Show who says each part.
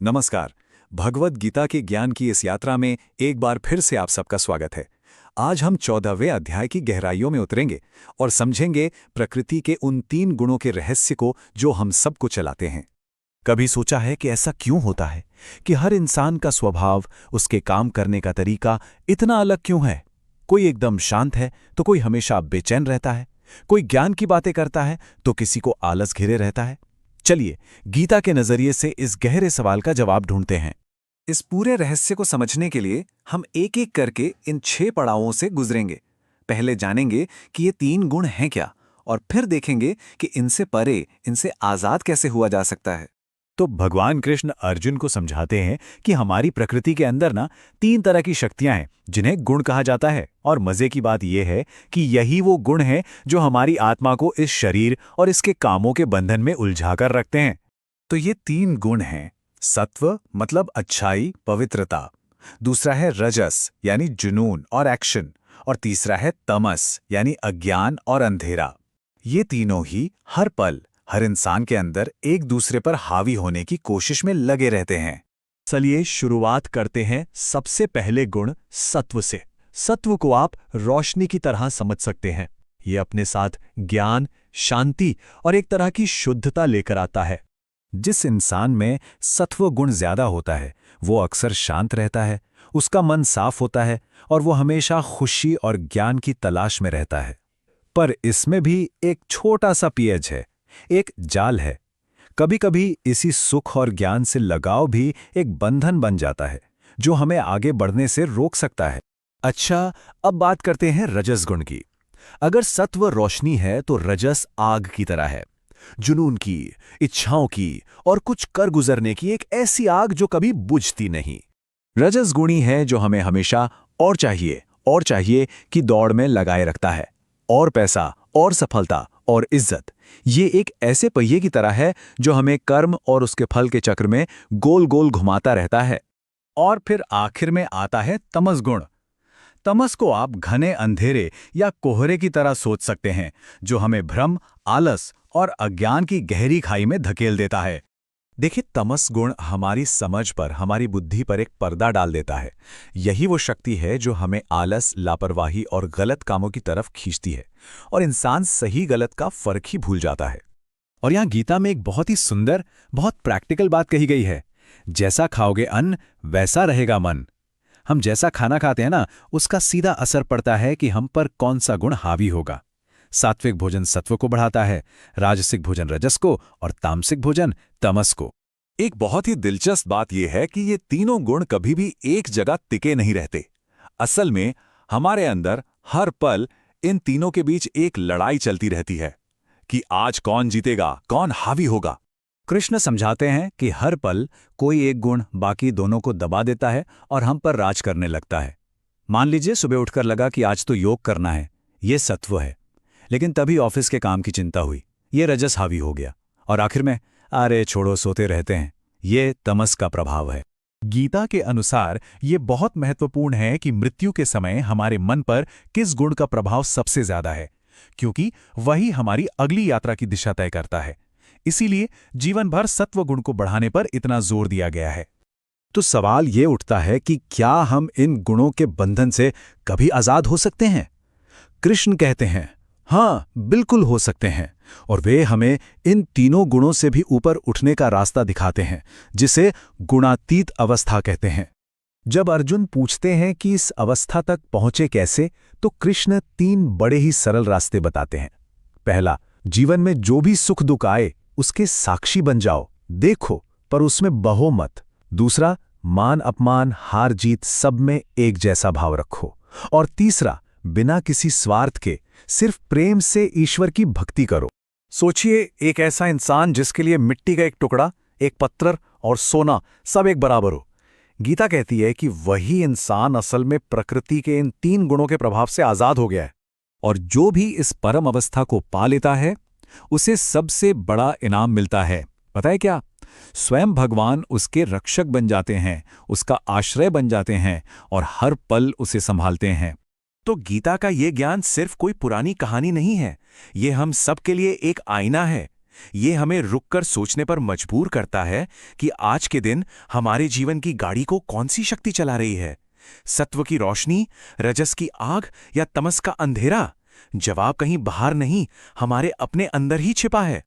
Speaker 1: नमस्कार। भगवद गीता के ज्ञान की इस यात्रा में एक बार फिर से आप सबका स्वागत है। आज हम 14वें अध्याय की गहराइयों में उतरेंगे और समझेंगे प्रकृति के उन 3 गुणों के रहस्य को जो हम सबको चलाते हैं।
Speaker 2: कभी सोचा है कि ऐसा क्यों होता है कि हर इंसान का स्वभाव, उसके काम करने का तरीका इतना अलग क्यों है? कोई एकदम शांत है तो कोई हमेशा बेचैन रहता है, कोई ज्ञान की बातें करता है तो किसी को आलस घिरे रहता है। चलिए गीता के नजरिए से इस गहरे सवाल का जवाब ढूंढते हैं।
Speaker 1: इस पूरे रहस्य को समझने के लिए हम एक एक करके इन 6 पड़ावों से गुजरेंगे। पहले जानेंगे कि ये 3 गुण हैं क्या, और फिर देखेंगे कि इनसे परे, इनसे आजाद कैसे हुआ जा सकता है।
Speaker 2: तो भगवान कृष्ण अर्जुन को समझाते हैं कि हमारी प्रकृति के अंदर ना 3 तरह की शक्तियां हैं जिन्हें गुण कहा जाता है। और मजे की बात यह है कि यही वो गुण हैं जो हमारी आत्मा को इस शरीर और इसके कामों के बंधन में उलझाकर रखते हैं।
Speaker 1: तो ये 3 गुण हैं। सत्व मतलब अच्छाई, पवित्रता। दूसरा है रजस यानी जुनून और एक्शन। और तीसरा है तमस यानी अज्ञान और अंधेरा। ये तीनों ही हर पल, हर इंसान के अंदर एक दूसरे पर हावी होने की कोशिश में लगे रहते हैं।
Speaker 2: चलिए शुरुआत करते हैं सबसे पहले गुण सत्व से। सत्व को आप रोशनी की तरह समझ सकते हैं। ये अपने साथ ज्ञान, शांति और एक तरह की शुद्धता लेकर आता है।
Speaker 1: जिस इंसान में सत्व गुण ज्यादा होता है वो अक्सर शांत रहता है, उसका मन साफ होता है और वो हमेशा खुशी और ज्ञान की तलाश में रहता है। पर इसमें भी एक छोटा सा पेच है, एक जाल है। कभी कभी इसी सुख और ज्ञान से लगाव भी एक बंधन बन जाता है जो हमें आगे बढ़ने से रोक सकता है।
Speaker 2: अच्छा, अब बात करते हैं रजस गुण की। अगर सत्व रोशनी है तो रजस आग की तरह है, जुनून की, इच्छाओं की और कुछ कर गुजरने की एक ऐसी आग जो कभी बुझती नहीं।
Speaker 1: रजस गुणी है जो हमें हमेशा और चाहिए की दौड़ में लगाए रखता है। और पैसा, और सफलता, और इज्जत। ये एक ऐसे पहिए की तरह है जो हमें कर्म और उसके फल के चक्र में गोल गोल घुमाता रहता है। और फिर आखिर में आता है तमस गुण। तमस को आप घने अंधेरे या कोहरे की तरह सोच सकते हैं, जो हमें भ्रम, आलस और अज्ञान की गहरी खाई में धकेल देता है।
Speaker 2: देखिए, तमस गुण हमारी समझ पर, हमारी बुद्धि पर एक पर्दा डाल देता है। यही वो शक्ति है जो हमें आलस, लापरवाही और गलत कामों की तरफ खींचती है, और इंसान सही गलत का फर्क ही भूल जाता है।
Speaker 1: और यहाँ गीता में एक बहुत ही सुंदर, बहुत प्रैक्टिकल बात कही गई है। जैसा खाओगे अन्न वैसा रहेगा मन। हम जैसा खाना खाते हैं ना, उसका सीधा असर पड़ता है कि हम पर कौन सा गुण हावी होगा। सात्विक भोजन सत्व को बढ़ाता है, राजसिक भोजन रजस को और तामसिक भोजन तमस को। एक बहुत ही दिलचस्प बात यह है कि ये तीनों गुण कभी भी एक जगह टिके नहीं रहते। असल में हमारे अंदर हर पल इन तीनों के बीच एक लड़ाई चलती रहती है कि आज कौन जीतेगा, कौन हावी होगा। कृष्ण समझाते हैं कि हर पल कोई एक गुण बाकी दोनों को दबा देता है और हम पर राज करने लगता है। मान लीजिए सुबह उठकर लगा कि आज तो योग करना है, ये सत्व है। लेकिन तभी ऑफिस के काम की चिंता हुई, ये रजस हावी हो गया। और आखिर में अरे छोड़ो, सोते रहते हैं, ये तमस का प्रभाव है।
Speaker 2: गीता के अनुसार ये बहुत महत्वपूर्ण है कि मृत्यु के समय हमारे मन पर किस गुण का प्रभाव सबसे ज्यादा है, क्योंकि वही हमारी अगली यात्रा की दिशा तय करता है। इसीलिए जीवन भर सत्व गुण को बढ़ाने पर इतना जोर दिया गया है।
Speaker 1: तो सवाल ये उठता है कि क्या हम इन गुणों के बंधन से कभी आजाद हो सकते हैं? कृष्ण कहते हैं हाँ, बिल्कुल हो सकते हैं। और वे हमें इन तीनों गुणों से भी ऊपर उठने का रास्ता दिखाते हैं, जिसे गुणातीत अवस्था कहते हैं। जब अर्जुन पूछते हैं कि इस अवस्था तक पहुंचे कैसे, तो कृष्ण 3 बड़े ही सरल रास्ते बताते हैं। पहला, जीवन में जो भी सुख दुख आए उसके साक्षी बन जाओ, देखो पर उसमें बहो मत। दूसरा, मान अपमान, हार जीत सब में एक जैसा भाव रखो। और तीसरा, बिना किसी स्वार्थ के सिर्फ प्रेम से ईश्वर की भक्ति करो। सोचिए, एक ऐसा इंसान जिसके लिए मिट्टी का एक टुकड़ा, एक पत्थर और सोना सब एक बराबर हो। गीता कहती है कि वही इंसान असल में प्रकृति के इन 3 गुणों के प्रभाव से आजाद हो गया है। और जो भी इस परम अवस्था को पा लेता है, उसे सबसे बड़ा इनाम मिलता है। पता है क्या? स्वयं भगवान उसके रक्षक बन जाते हैं, उसका आश्रय बन जाते हैं और हर पल उसे संभालते हैं। तो गीता का ये ज्ञान सिर्फ कोई पुरानी कहानी नहीं है, ये हम सब के लिए एक आईना है।
Speaker 2: ये हमें रुककर सोचने पर मजबूर करता है कि आज के दिन हमारे जीवन की गाड़ी को कौन सी शक्ति चला रही है, सत्व की रोशनी, रजस की आग या तमस का अंधेरा। जवाब कहीं बाहर नहीं, हमारे अपने अंदर ही छिपा है।